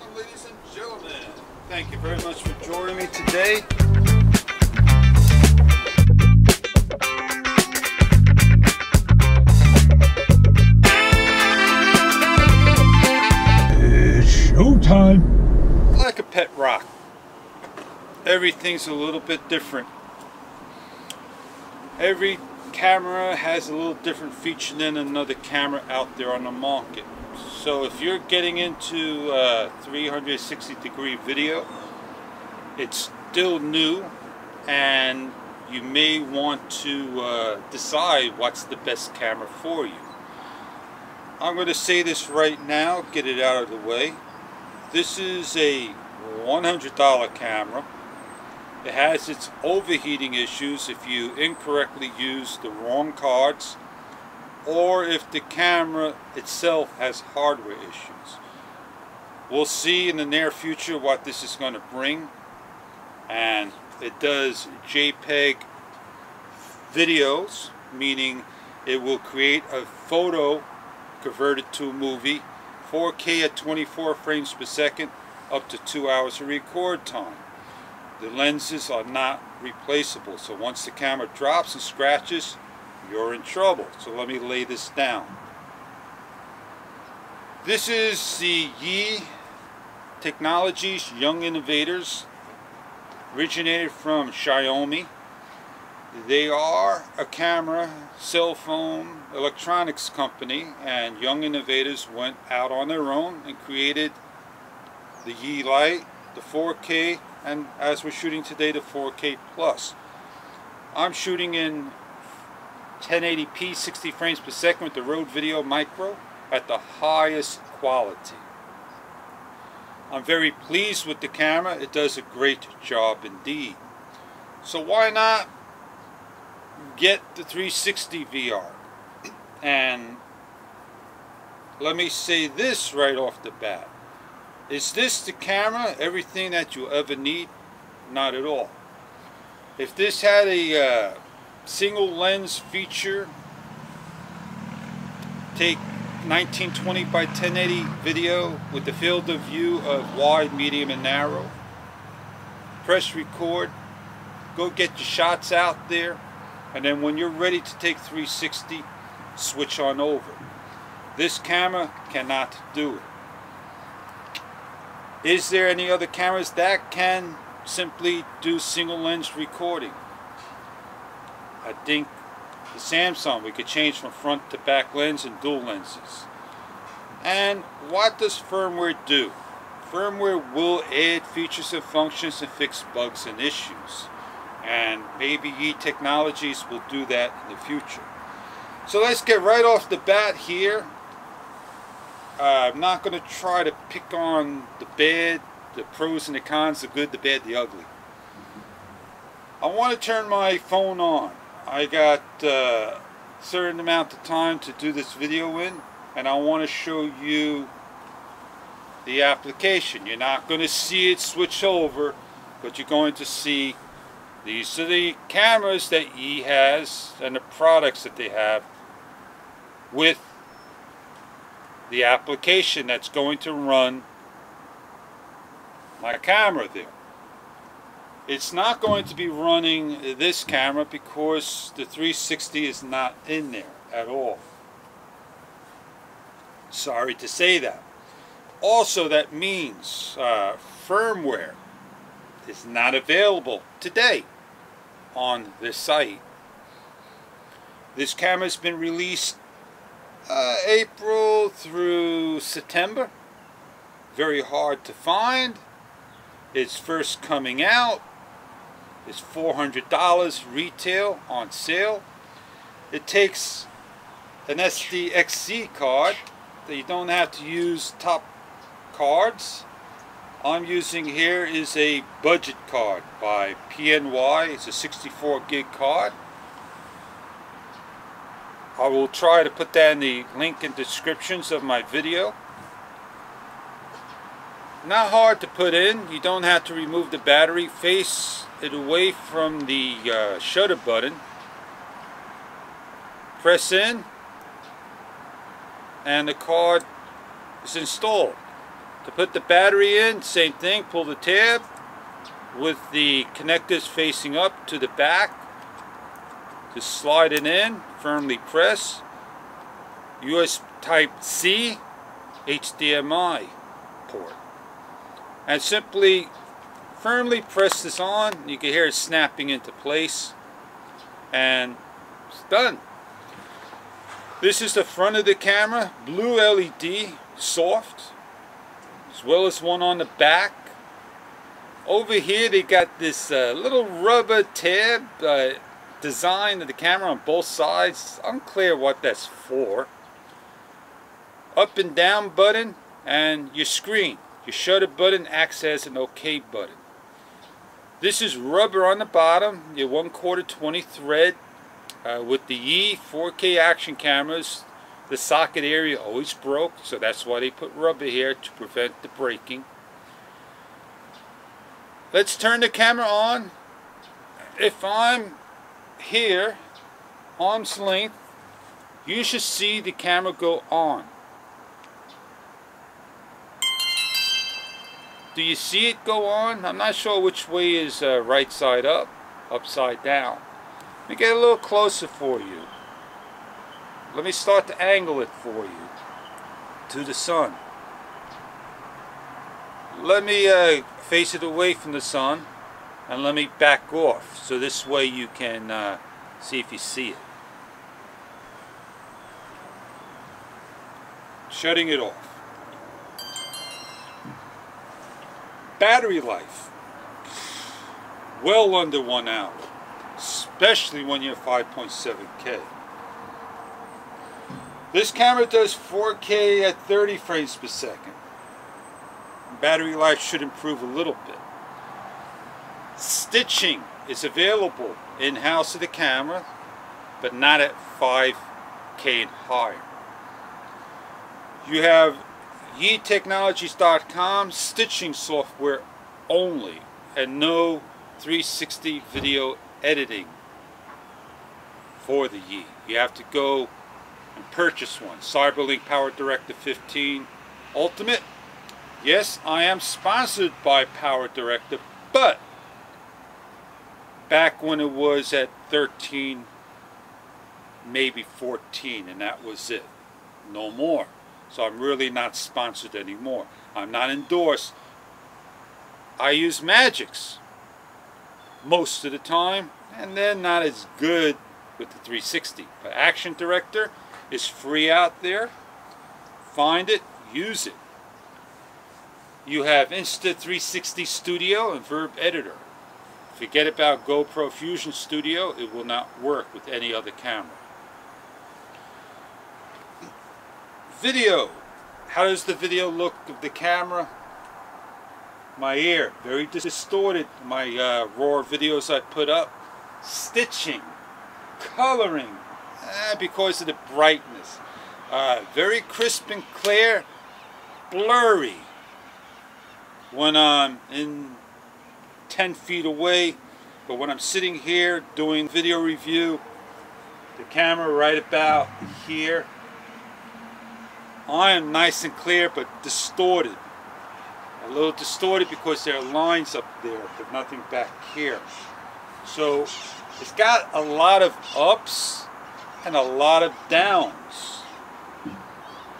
Welcome, ladies and gentlemen. Thank you very much for joining me today. It's showtime. Like a pet rock, everything's a little bit different. Every camera has a little different feature than another camera out there on the market. So if you're getting into 360-degree video, it's still new and you may want to decide what's the best camera for you. I'm going to say this right now, get it out of the way. This is a $100 camera. It has its overheating issues if you incorrectly use the wrong cards, or if the camera itself has hardware issues. We'll see in the near future what this is going to bring. And it does JPEG videos, meaning it will create a photo converted to a movie, 4K at 24 frames per second, up to 2 hours of record time. The lenses are not replaceable, so once the camera drops and scratches, you're in trouble. So let me lay this down. This is the Yi Technologies Young Innovators, originated from Xiaomi. They are a camera, cell phone, electronics company, and Young Innovators went out on their own and created the Yi Lite, the 4K, and as we're shooting today, the 4K Plus. I'm shooting in 1080p 60 frames per second with the Rode Video Micro at the highest quality. I'm very pleased with the camera. It does a great job indeed. So why not get the 360 VR? And let me say this right off the bat. Is this the camera, everything that you ever need? Not at all. If this had a single lens feature, take 1920 by 1080 video with the field of view of wide, medium, and narrow, press record, go get your shots out there, and then when you're ready to take 360, switch on over. This camera cannot do it. Is there any other cameras that can simply do single lens recording? I think the Samsung, we could change from front to back lens and dual lenses. And what does firmware do? Firmware will add features and functions and fix bugs and issues. And maybe Yi Technologies will do that in the future. So let's get right off the bat here. I'm not going to try to pick on the bad, the pros and the cons, the good, the bad, the ugly. I want to turn my phone on. I got a certain amount of time to do this video in, and I want to show you the application. You're not going to see it switch over, but you're going to see these are the cameras that Yi has and the products that they have with the application that's going to run my camera there. It's not going to be running this camera because the 360 is not in there at all. Sorry to say that. Also, that means firmware is not available today on this site. This camera has been released April through September. Very hard to find. It's first coming out. It's $400 retail on sale. It takes an SDXC card that you don't have to use top cards. I'm using here is a budget card by PNY. It's a 64 gig card. I will try to put that in the link and descriptions of my video. Not hard to put in. You don't have to remove the battery. Face it away from the shutter button. Press in and the card is installed. To put the battery in, same thing, pull the tab with the connectors facing up to the back. To slide it in, firmly press. USB Type-C, HDMI port. And simply firmly press this on. You can hear it snapping into place. And it's done. This is the front of the camera, blue LED, soft, as well as one on the back. Over here they got this little rubber tab design of the camera on both sides. Unclear what that's for. Up and down button and your screen. Your shutter button acts as an OK button. This is rubber on the bottom, your 1/4 20 thread. With the Yi 4K action cameras, the socket area always broke, so that's why they put rubber here to prevent the breaking. Let's turn the camera on. If I'm here, arm's length, you should see the camera go on. Do you see it go on? I'm not sure which way is right side up, upside down. Let me get a little closer for you. Let me start to angle it for you to the sun. Let me face it away from the sun and let me back off so this way you can see if you see it. Shutting it off. Battery life, well under 1 hour. Especially when you're 5.7K. This camera does 4K at 30 frames per second. Battery life should improve a little bit. Stitching is available in-house of the camera, but not at 5K and higher. You have YiTechnologies.com stitching software only, and no 360 video editing for the Yi. You have to go and purchase one. CyberLink Power Director 15 Ultimate. Yes, I am sponsored by Power Director, but back when it was at 13, maybe 14, and that was it. No more. So I'm really not sponsored anymore. I'm not endorsed. I use Magix most of the time, and they're not as good with the 360. But Action Director is free out there. Find it, use it. You have Insta360 Studio and Verb Editor. Forget about GoPro Fusion Studio, it will not work with any other camera. Video. How does the video look of the camera? My ear, very distorted. My raw videos I put up. Stitching, coloring, because of the brightness. Very crisp and clear, blurry when I'm in 10 feet away, but when I'm sitting here doing video review, the camera right about here, I am nice and clear but distorted. A little distorted because there are lines up there, but nothing back here. So it's got a lot of ups and a lot of downs.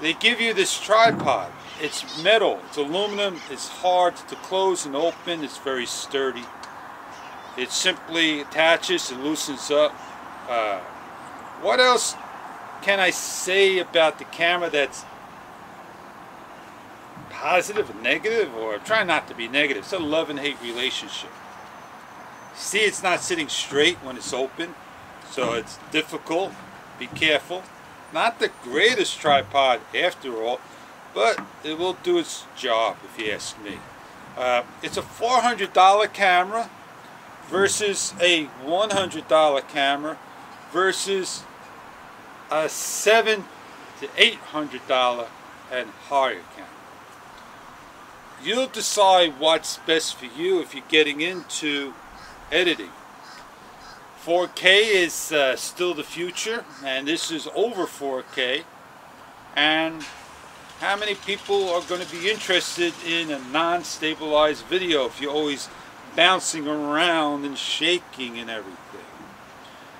They give you this tripod. It's metal, it's aluminum, it's hard to close and open, it's very sturdy. It simply attaches and loosens up. What else can I say about the camera that's positive or negative? Or try not to be negative. It's a love and hate relationship. See, it's not sitting straight when it's open, so it's difficult. Be careful. Not the greatest tripod after all, but it will do its job if you ask me. It's a $400 camera versus a $100 camera versus a $700 to $800 and higher camera. You'll decide what's best for you if you're getting into editing. 4K is still the future, and this is over 4K, and how many people are going to be interested in a non-stabilized video if you're always bouncing around and shaking and everything?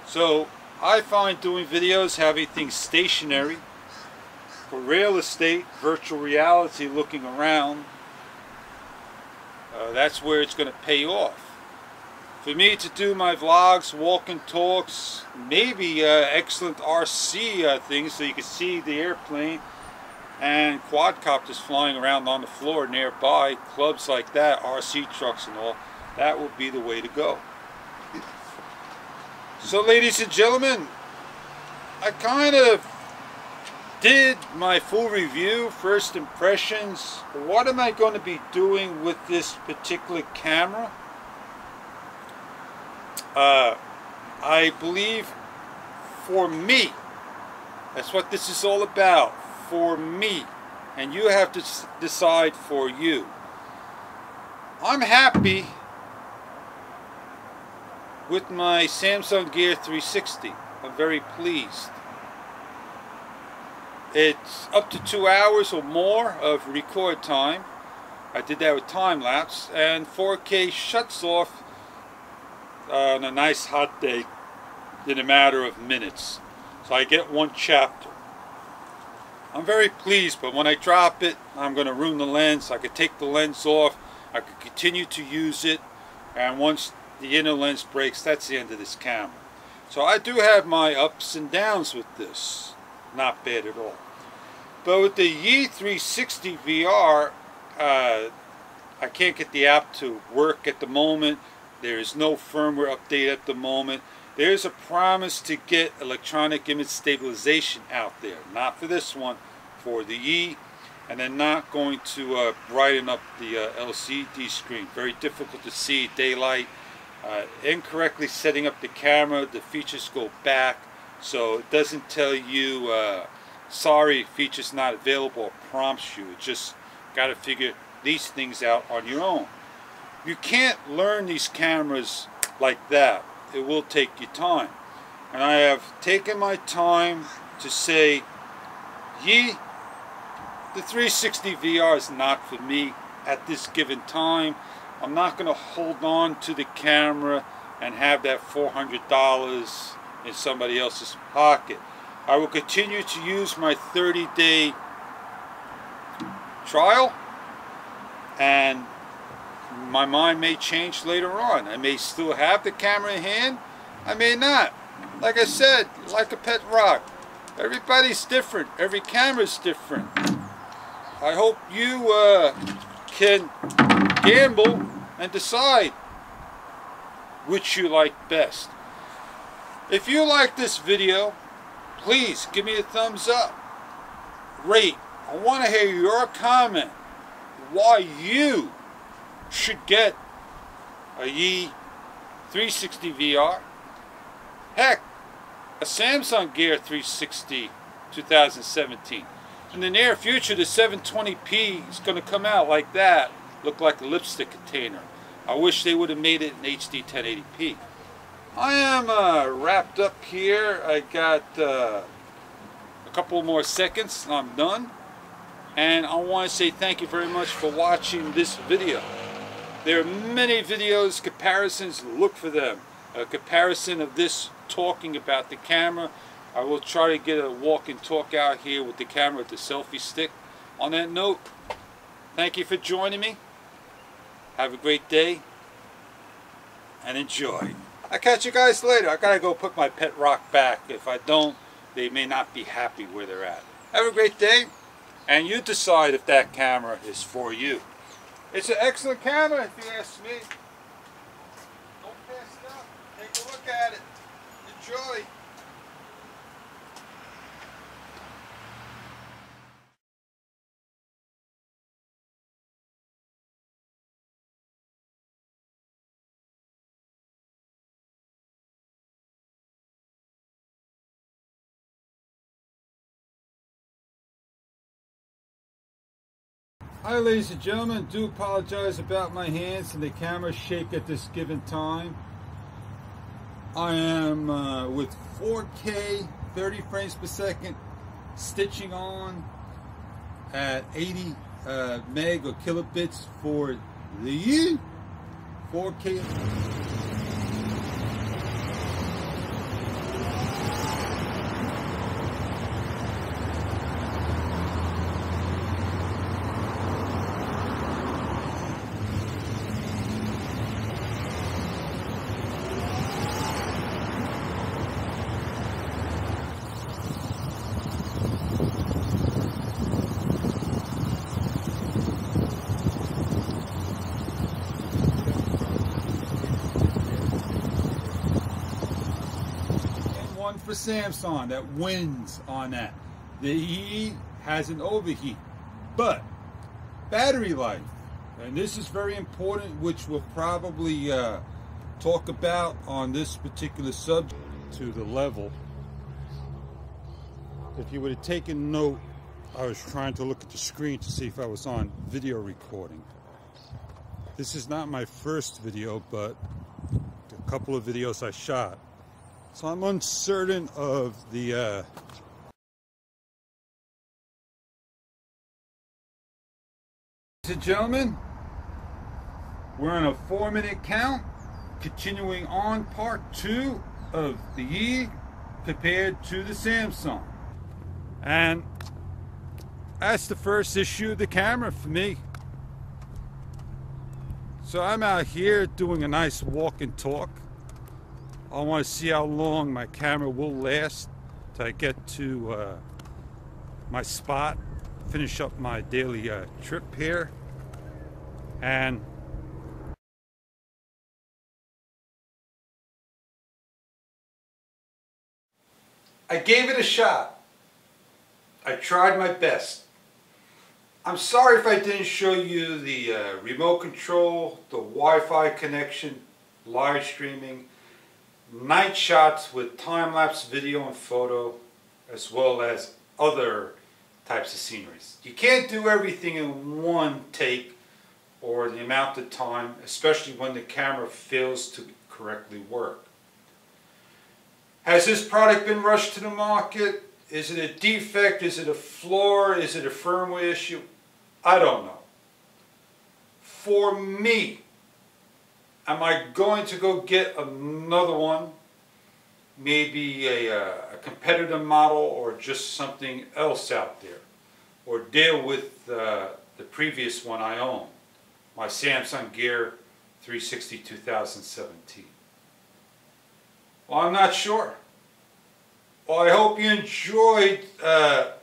So I find doing videos, having things stationary for real estate, virtual reality, looking around, that's where it's going to pay off. For me to do my vlogs, walk and talks, maybe excellent RC things so you can see the airplane and quadcopters flying around on the floor nearby, clubs like that, RC trucks and all, that will be the way to go. So ladies and gentlemen, I kind of did my full review, first impressions. What am I going to be doing with this particular camera? I believe for me, that's what this is all about, for me, and you have to decide for you. I'm happy with my Samsung Gear 360. I'm very pleased. It's up to 2 hours or more of record time. I did that with time lapse, and 4K shuts off on a nice hot day in a matter of minutes. So I get one chapter. I'm very pleased, but when I drop it, I'm going to ruin the lens. I could take the lens off, I could continue to use it, and once the inner lens breaks, that's the end of this camera. So I do have my ups and downs with this. Not bad at all. But with the Yi 360 VR, I can't get the app to work at the moment. There is no firmware update at the moment. There's a promise to get electronic image stabilization out there. Not for this one, for the Yi. And they're not going to brighten up the LCD screen. Very difficult to see daylight. Incorrectly setting up the camera, the features go back. So it doesn't tell you, sorry, feature's not available, or prompts you. It just got to figure these things out on your own. You can't learn these cameras like that. It will take you time. And I have taken my time to say, Yi, the 360 VR is not for me at this given time. I'm not going to hold on to the camera and have that $400 in somebody else's pocket. I will continue to use my 30-day trial, and my mind may change later on. I may still have the camera in hand, I may not. Like I said, like a pet rock, everybody's different, every camera's different. I hope you can gamble and decide which you like best. If you like this video, please give me a thumbs up, rate. I want to hear your comment why you should get a Yi 360 VR. Heck, a Samsung Gear 360 2017. In the near future, the 720p is going to come out like that, look like a lipstick container. I wish they would have made it in HD 1080p. I am wrapped up here. I got a couple more seconds and I'm done. And I want to say thank you very much for watching this video. There are many videos, comparisons, look for them. A comparison of this talking about the camera. I will try to get a walk and talk out here with the camera with the selfie stick. On that note, thank you for joining me. Have a great day and enjoy. I'll catch you guys later. I gotta go put my pet rock back. If I don't, they may not be happy where they're at. Have a great day, and you decide if that camera is for you. It's an excellent camera if you ask me. Don't pass it up. Take a look at it. Enjoy. Hi ladies and gentlemen, do apologize about my hands and the camera shake at this given time. I am with 4K 30 frames per second stitching on at 80 meg or kilobits for the 4K. For Samsung that wins on that. The E has an overheat, but battery life, and this is very important, which we'll probably talk about on this particular subject to the level. If you would have taken note, I was trying to look at the screen to see if I was on video recording. This is not my first video, but a couple of videos I shot. So I'm uncertain of the ladies and gentlemen, we're on a 4-minute count, continuing on part 2 of the E compared to the Samsung. And that's the first issue of the camera for me. So I'm out here doing a nice walk and talk. I want to see how long my camera will last till I get to my spot, finish up my daily trip here. And I gave it a shot. I tried my best. I'm sorry if I didn't show you the remote control, the Wi-Fi connection, live streaming, night shots with time-lapse video and photo, as well as other types of sceneries. You can't do everything in one take or the amount of time, especially when the camera fails to correctly work. Has this product been rushed to the market? Is it a defect? Is it a flaw? Is it a firmware issue? I don't know. For me, am I going to go get another one? Maybe a competitor model or just something else out there? Or deal with the previous one I own, my Samsung Gear 360 2017? Well, I'm not sure. Well, I hope you enjoyed the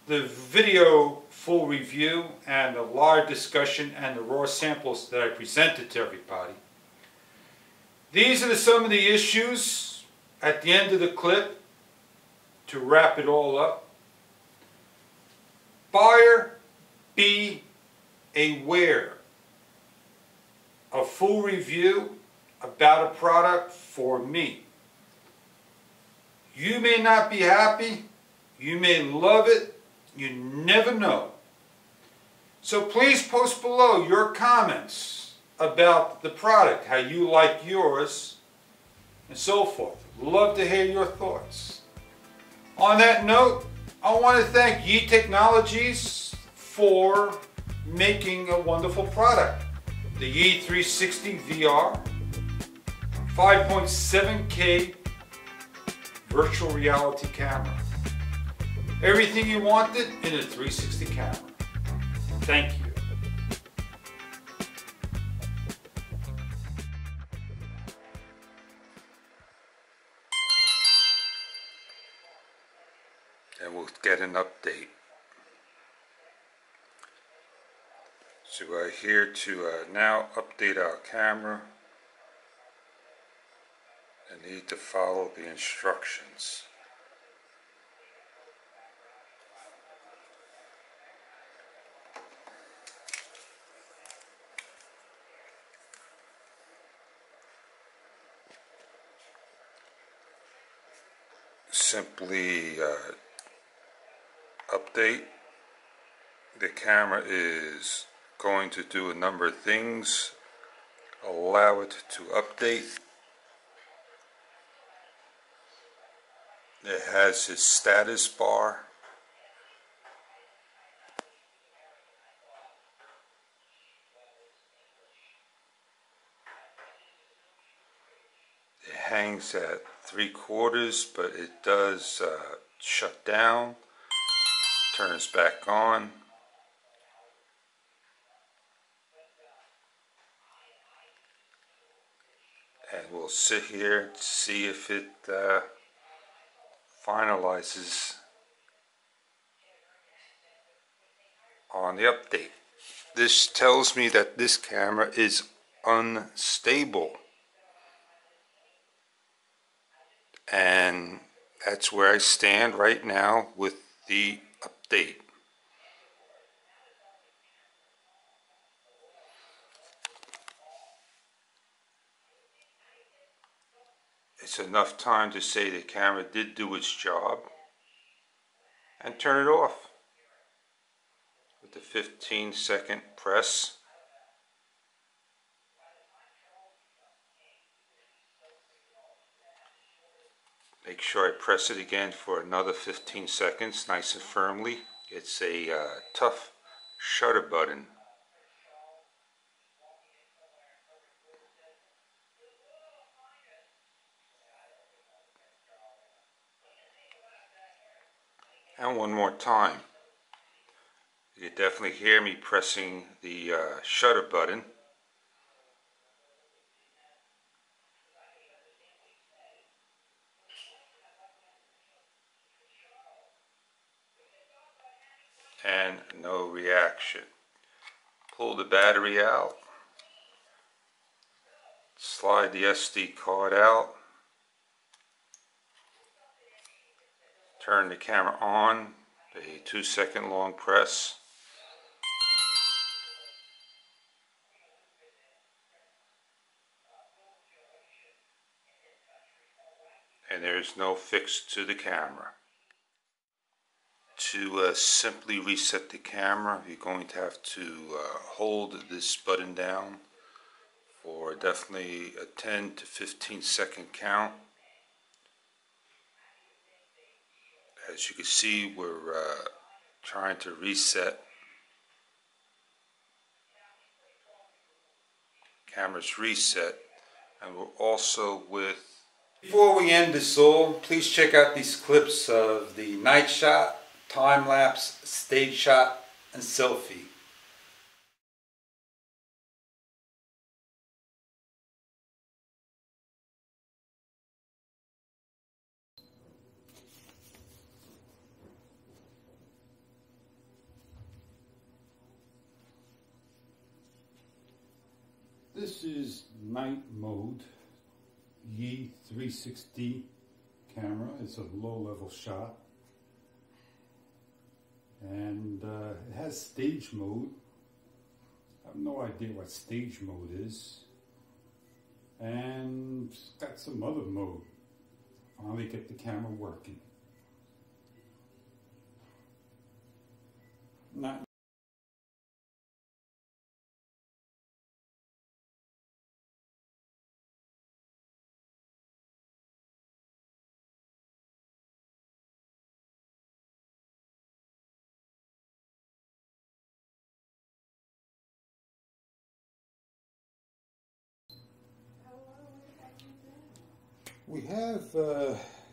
video full review and the live discussion and the raw samples that I presented to everybody. These are some of the issues at the end of the clip to wrap it all up. Buyer, be aware. A full review about a product for me. You may not be happy, you may love it, you never know. So please post below your comments about the product, how you like yours, and so forth. Love to hear your thoughts. On that note, I want to thank Yi Technologies for making a wonderful product. The Yi 360 VR, 5.7K virtual reality camera. Everything you wanted in a 360 camera. Thank you. And we'll get an update. So we're here to now update our camera. I need to follow the instructions. Simply update. The camera is going to do a number of things. Allow it to update. It has its status bar. hangs at 3/4, but it does shut down, turns back on. And we'll sit here to see if it finalizes on the update. This tells me that this camera is unstable, and that's where I stand right now with the update. It's enough time to say the camera did do its job and turn it off with the 15-second press. Make sure I press it again for another 15 seconds, nice and firmly. It's a tough shutter button. And one more time. You can definitely hear me pressing the shutter button. And no reaction. Pull the battery out. Slide the SD card out. Turn the camera on, a 2-second long press. And there's no fix to the camera. To simply reset the camera, you're going to have to hold this button down for definitely a 10 to 15 second count. As you can see, we're trying to reset. Camera's reset, and we're also with... Before we end this all, please check out these clips of the night shot, time lapse, stage shot, and selfie. This is night mode, Yi 360 camera. It's a low-level shot, and it has stage mode. I have no idea what stage mode is, and it's got some other mode. Finally get the camera working. Not We have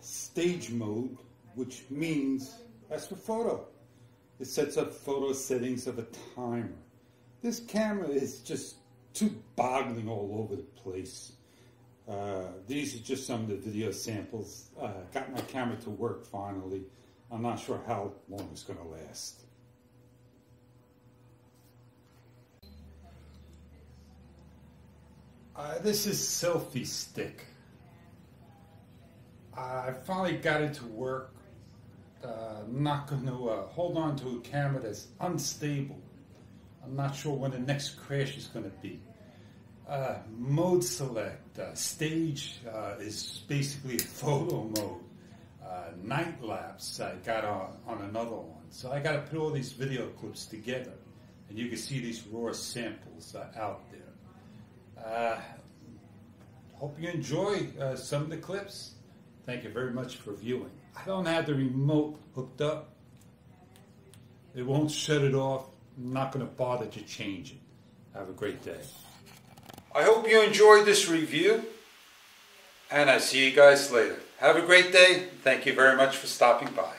stage mode, which means that's for photo. It sets up photo settings of a timer. This camera is just too boggling all over the place. These are just some of the video samples. Got my camera to work finally. I'm not sure how long it's going to last. This is selfie stick. I finally got it to work. I'm not going to hold on to a camera that's unstable. I'm not sure when the next crash is going to be. Mode select. Stage is basically a photo mode. Night lapse I got on another one. So I got to put all these video clips together. And you can see these raw samples out there. Hope you enjoy some of the clips. Thank you very much for viewing. I don't have the remote hooked up. It won't shut it off. I'm not going to bother to change it. Have a great day. I hope you enjoyed this review. And I see you guys later. Have a great day. Thank you very much for stopping by.